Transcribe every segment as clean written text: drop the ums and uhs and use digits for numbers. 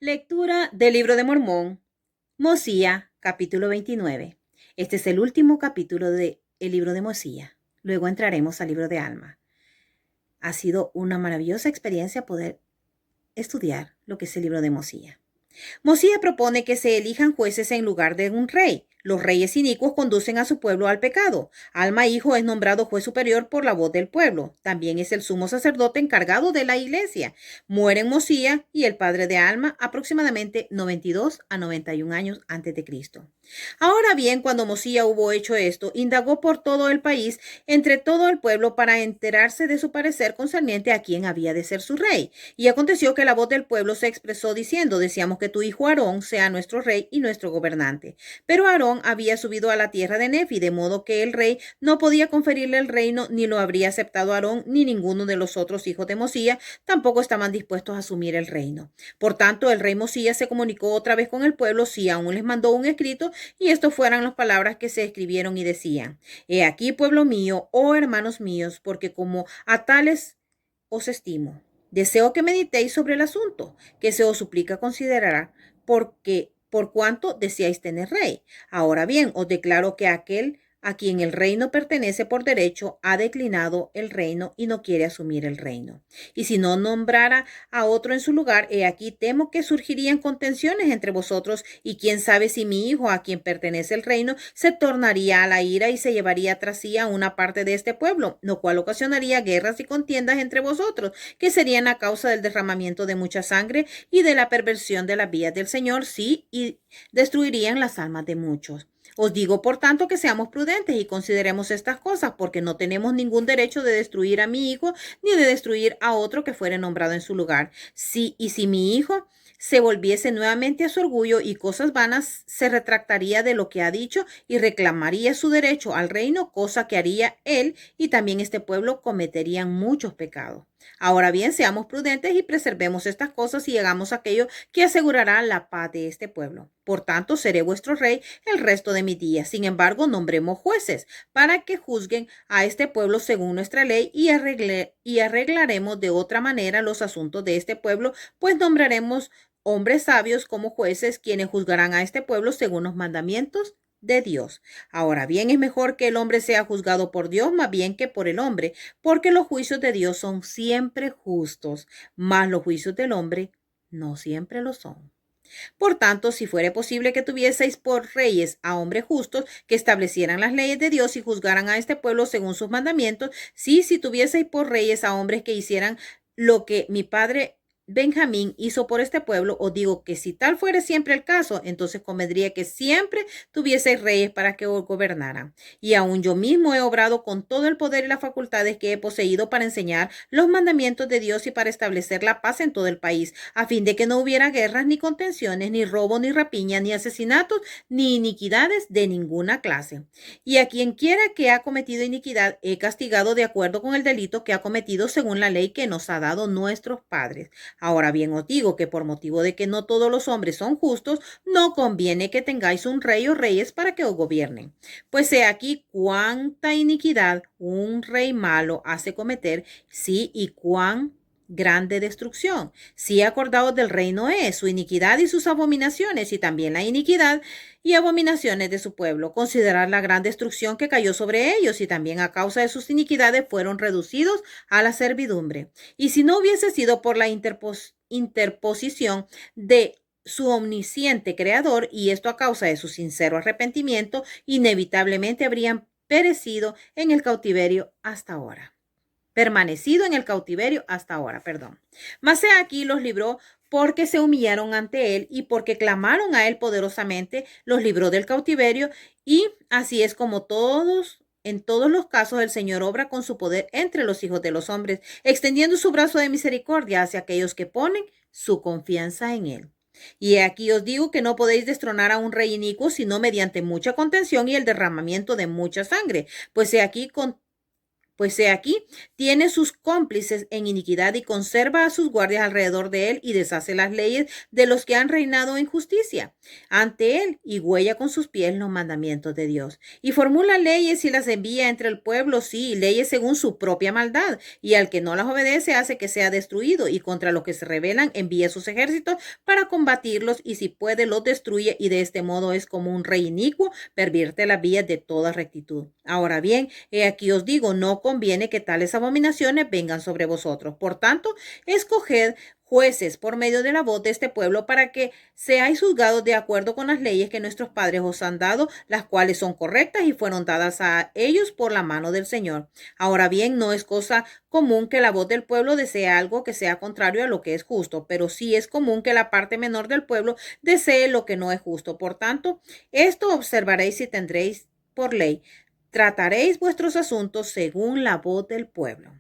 Lectura del libro de Mormón, Mosía, capítulo 29. Este es el último capítulo del libro de Mosía. Luego entraremos al libro de Alma. Ha sido una maravillosa experiencia poder estudiar lo que es el libro de Mosía. Mosía propone que se elijan jueces en lugar de un rey. Los reyes inicuos conducen a su pueblo al pecado. Alma hijo es nombrado juez superior por la voz del pueblo. También es el sumo sacerdote encargado de la iglesia. Mueren Mosía y el padre de Alma aproximadamente 92 a 91 años antes de Cristo. Ahora bien, cuando Mosía hubo hecho esto, indagó por todo el país, entre todo el pueblo, para enterarse de su parecer concerniente a quién había de ser su rey. Y aconteció que la voz del pueblo se expresó diciendo: deseamos que tu hijo Aarón sea nuestro rey y nuestro gobernante. Pero Aarón había subido a la tierra de Nefi, de modo que el rey no podía conferirle el reino, ni lo habría aceptado Aarón, ni ninguno de los otros hijos de Mosía, tampoco estaban dispuestos a asumir el reino. Por tanto, el rey Mosía se comunicó otra vez con el pueblo, si aún les mandó un escrito, y estas fueran las palabras que se escribieron y decían: He aquí, pueblo mío, oh hermanos míos, porque como a tales os estimo, deseo que meditéis sobre el asunto, que se os suplica considerar, porque por cuanto deseáis tener rey. Ahora bien, os declaro que aquel a quien el reino pertenece por derecho ha declinado el reino y no quiere asumir el reino. Y si no nombrara a otro en su lugar, he aquí temo que surgirían contenciones entre vosotros, y quién sabe si mi hijo, a quien pertenece el reino, se tornaría a la ira y se llevaría tras sí a una parte de este pueblo, lo cual ocasionaría guerras y contiendas entre vosotros, que serían a causa del derramamiento de mucha sangre y de la perversión de las vías del Señor, sí, y destruirían las almas de muchos. Os digo, por tanto, que seamos prudentes y consideremos estas cosas, porque no tenemos ningún derecho de destruir a mi hijo, ni de destruir a otro que fuere nombrado en su lugar. Si mi hijo se volviese nuevamente a su orgullo y cosas vanas, se retractaría de lo que ha dicho y reclamaría su derecho al reino, cosa que haría él, y también este pueblo cometerían muchos pecados. Ahora bien, seamos prudentes y preservemos estas cosas y hagamos aquello que asegurará la paz de este pueblo. Por tanto, seré vuestro rey el resto de mis días. Sin embargo, nombremos jueces para que juzguen a este pueblo según nuestra ley, y arreglaremos de otra manera los asuntos de este pueblo, pues nombraremos hombres sabios como jueces, quienes juzgarán a este pueblo según los mandamientos de Dios. Ahora bien, es mejor que el hombre sea juzgado por Dios más bien que por el hombre, porque los juicios de Dios son siempre justos, mas los juicios del hombre no siempre lo son. Por tanto, si fuere posible que tuvieseis por reyes a hombres justos, que establecieran las leyes de Dios y juzgaran a este pueblo según sus mandamientos, si tuvieseis por reyes a hombres que hicieran lo que mi padre Benjamín hizo por este pueblo, os digo que si tal fuere siempre el caso, entonces convendría que siempre tuvieseis reyes para que os gobernaran. Y aun yo mismo he obrado con todo el poder y las facultades que he poseído para enseñar los mandamientos de Dios y para establecer la paz en todo el país, a fin de que no hubiera guerras, ni contenciones, ni robo, ni rapiña, ni asesinatos, ni iniquidades de ninguna clase. Y a quien quiera que ha cometido iniquidad, he castigado de acuerdo con el delito que ha cometido según la ley que nos ha dado nuestros padres. Ahora bien, os digo que por motivo de que no todos los hombres son justos, no conviene que tengáis un rey o reyes para que os gobiernen. Pues he aquí cuánta iniquidad un rey malo hace cometer, sí, y cuán grande destrucción. Sí, acordaos del rey Noé, su iniquidad y sus abominaciones, y también la iniquidad y abominaciones de su pueblo. Considerad la gran destrucción que cayó sobre ellos, y también a causa de sus iniquidades fueron reducidos a la servidumbre. Y si no hubiese sido por la interposición de su omnisciente creador, y esto a causa de su sincero arrepentimiento, inevitablemente habrían perecido en el cautiverio hasta ahora. Permanecido en el cautiverio hasta ahora, perdón. Mas he aquí los libró porque se humillaron ante él y porque clamaron a él poderosamente, los libró del cautiverio. Y así es como en todos los casos, el Señor obra con su poder entre los hijos de los hombres, extendiendo su brazo de misericordia hacia aquellos que ponen su confianza en él. Y aquí os digo que no podéis destronar a un rey inicuo, sino mediante mucha contención y el derramamiento de mucha sangre. Pues he aquí Pues he aquí, tiene sus cómplices en iniquidad y conserva a sus guardias alrededor de él y deshace las leyes de los que han reinado en justicia ante él y huella con sus pies los mandamientos de Dios. Y formula leyes y las envía entre el pueblo, sí, leyes según su propia maldad. Y al que no las obedece hace que sea destruido y contra los que se rebelan envía sus ejércitos para combatirlos y si puede los destruye y de este modo es como un rey inicuo, pervierte las vías de toda rectitud. Ahora bien, he aquí os digo, no conviene que tales abominaciones vengan sobre vosotros. Por tanto, escoged jueces por medio de la voz de este pueblo para que seáis juzgados de acuerdo con las leyes que nuestros padres os han dado, las cuales son correctas y fueron dadas a ellos por la mano del Señor. Ahora bien, no es cosa común que la voz del pueblo desee algo que sea contrario a lo que es justo, pero sí es común que la parte menor del pueblo desee lo que no es justo. Por tanto, esto observaréis y tendréis por ley. Trataréis vuestros asuntos según la voz del pueblo.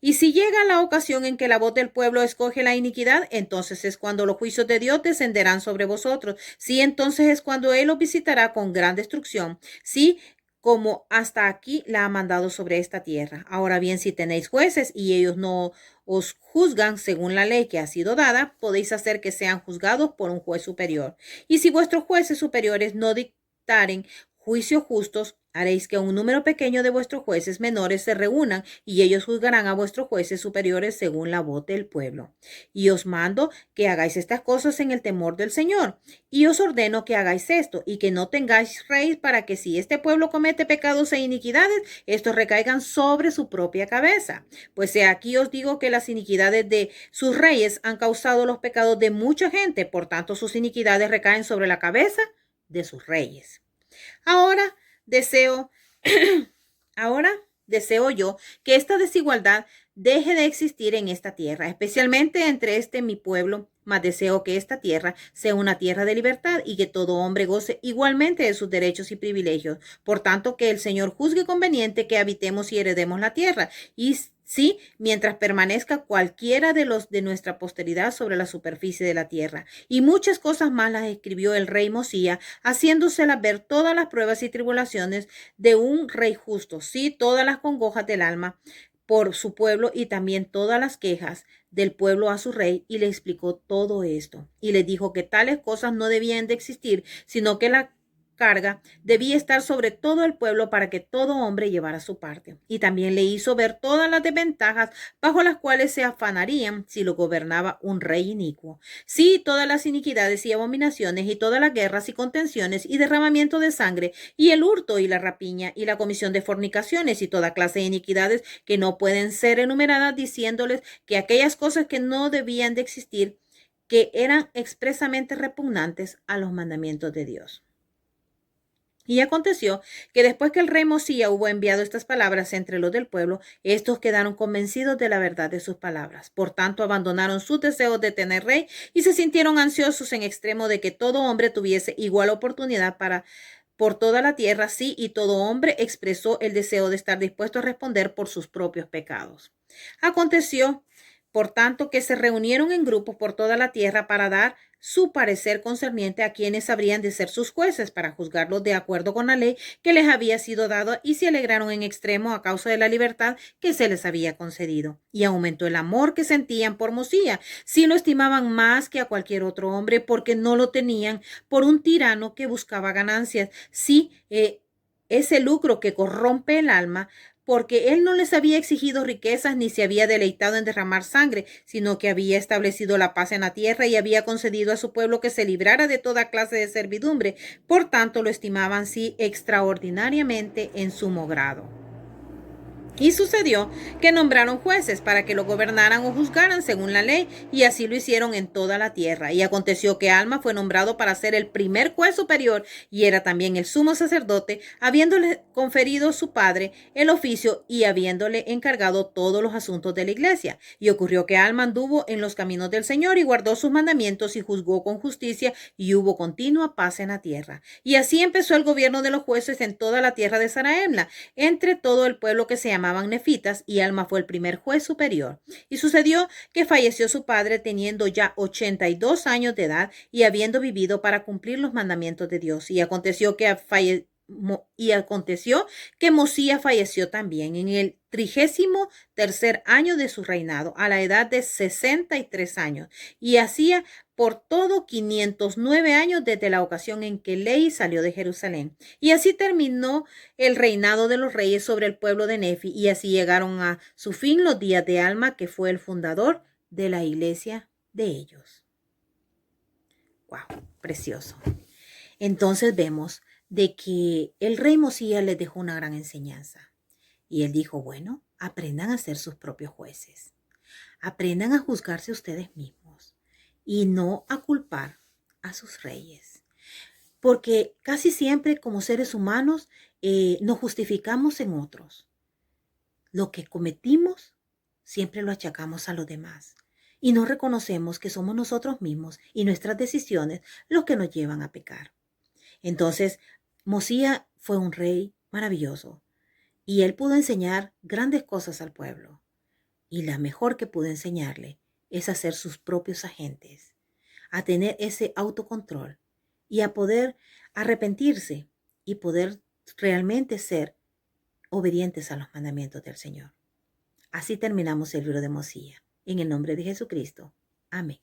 Y si llega la ocasión en que la voz del pueblo escoge la iniquidad, entonces es cuando los juicios de Dios descenderán sobre vosotros. Sí, entonces es cuando Él os visitará con gran destrucción. Sí, como hasta aquí la ha mandado sobre esta tierra. Ahora bien, si tenéis jueces y ellos no os juzgan según la ley que ha sido dada, podéis hacer que sean juzgados por un juez superior. Y si vuestros jueces superiores no dictaren juicios justos, haréis que un número pequeño de vuestros jueces menores se reúnan y ellos juzgarán a vuestros jueces superiores según la voz del pueblo. Y os mando que hagáis estas cosas en el temor del Señor. Y os ordeno que hagáis esto y que no tengáis rey para que si este pueblo comete pecados e iniquidades, estos recaigan sobre su propia cabeza. Pues he aquí os digo que las iniquidades de sus reyes han causado los pecados de mucha gente, por tanto sus iniquidades recaen sobre la cabeza de sus reyes. Ahora deseo, ahora deseo yo que esta desigualdad deje de existir en esta tierra, especialmente entre mi pueblo, mas deseo que esta tierra sea una tierra de libertad y que todo hombre goce igualmente de sus derechos y privilegios. Por tanto, que el Señor juzgue conveniente que habitemos y heredemos la tierra, y sí, mientras permanezca cualquiera de los de nuestra posteridad sobre la superficie de la tierra. Y muchas cosas más las escribió el rey Mosía, haciéndoselas ver todas las pruebas y tribulaciones de un rey justo, sí, todas las congojas del alma por su pueblo y también todas las quejas del pueblo a su rey, y le explicó todo esto. Y le dijo que tales cosas no debían de existir, sino que la carga debía estar sobre todo el pueblo para que todo hombre llevara su parte. Y también le hizo ver todas las desventajas bajo las cuales se afanarían si lo gobernaba un rey inicuo. Sí, todas las iniquidades y abominaciones y todas las guerras y contenciones y derramamiento de sangre y el hurto y la rapiña y la comisión de fornicaciones y toda clase de iniquidades que no pueden ser enumeradas, diciéndoles que aquellas cosas que no debían de existir, que eran expresamente repugnantes a los mandamientos de Dios. Y aconteció que después que el rey Mosía hubo enviado estas palabras entre los del pueblo, estos quedaron convencidos de la verdad de sus palabras. Por tanto, abandonaron sus deseos de tener rey y se sintieron ansiosos en extremo de que todo hombre tuviese igual oportunidad por toda la tierra, sí, y todo hombre expresó el deseo de estar dispuesto a responder por sus propios pecados. Aconteció, por tanto, que se reunieron en grupos por toda la tierra para dar su parecer concerniente a quienes habrían de ser sus jueces para juzgarlos de acuerdo con la ley que les había sido dada, y se alegraron en extremo a causa de la libertad que se les había concedido. Y aumentó el amor que sentían por Mosía, si lo estimaban más que a cualquier otro hombre, porque no lo tenían por un tirano que buscaba ganancias, sí, ese lucro que corrompe el alma, porque él no les había exigido riquezas ni se había deleitado en derramar sangre, sino que había establecido la paz en la tierra y había concedido a su pueblo que se librara de toda clase de servidumbre. Por tanto, lo estimaban sí extraordinariamente en sumo grado. Y sucedió que nombraron jueces para que lo gobernaran o juzgaran según la ley, y así lo hicieron en toda la tierra. Y aconteció que Alma fue nombrado para ser el primer juez superior, y era también el sumo sacerdote, habiéndole conferido su padre el oficio y habiéndole encargado todos los asuntos de la iglesia. Y ocurrió que Alma anduvo en los caminos del Señor y guardó sus mandamientos y juzgó con justicia, y hubo continua paz en la tierra. Y así empezó el gobierno de los jueces en toda la tierra de Saraemla, entre todo el pueblo que se llamaba nefitas, y Alma fue el primer juez superior. Y sucedió que falleció su padre teniendo ya 82 años de edad y habiendo vivido para cumplir los mandamientos de Dios. Y aconteció que Mosía falleció también en el 33º año de su reinado, a la edad de 63 años, y hacía por todo 509 años desde la ocasión en que Lehi salió de Jerusalén. Y así terminó el reinado de los reyes sobre el pueblo de Nefi, y así llegaron a su fin los días de Alma, que fue el fundador de la iglesia de ellos. ¡Wow! Precioso. Entonces vemos de que el rey Mosías les dejó una gran enseñanza. Y él dijo, bueno, aprendan a ser sus propios jueces. Aprendan a juzgarse ustedes mismos y no a culpar a sus reyes. Porque casi siempre como seres humanos nos justificamos en otros. Lo que cometimos siempre lo achacamos a los demás. Y no reconocemos que somos nosotros mismos y nuestras decisiones los que nos llevan a pecar. Entonces, Mosías fue un rey maravilloso y él pudo enseñar grandes cosas al pueblo. Y la mejor que pudo enseñarle es a ser sus propios agentes, a tener ese autocontrol y a poder arrepentirse y poder realmente ser obedientes a los mandamientos del Señor. Así terminamos el libro de Mosías. En el nombre de Jesucristo. Amén.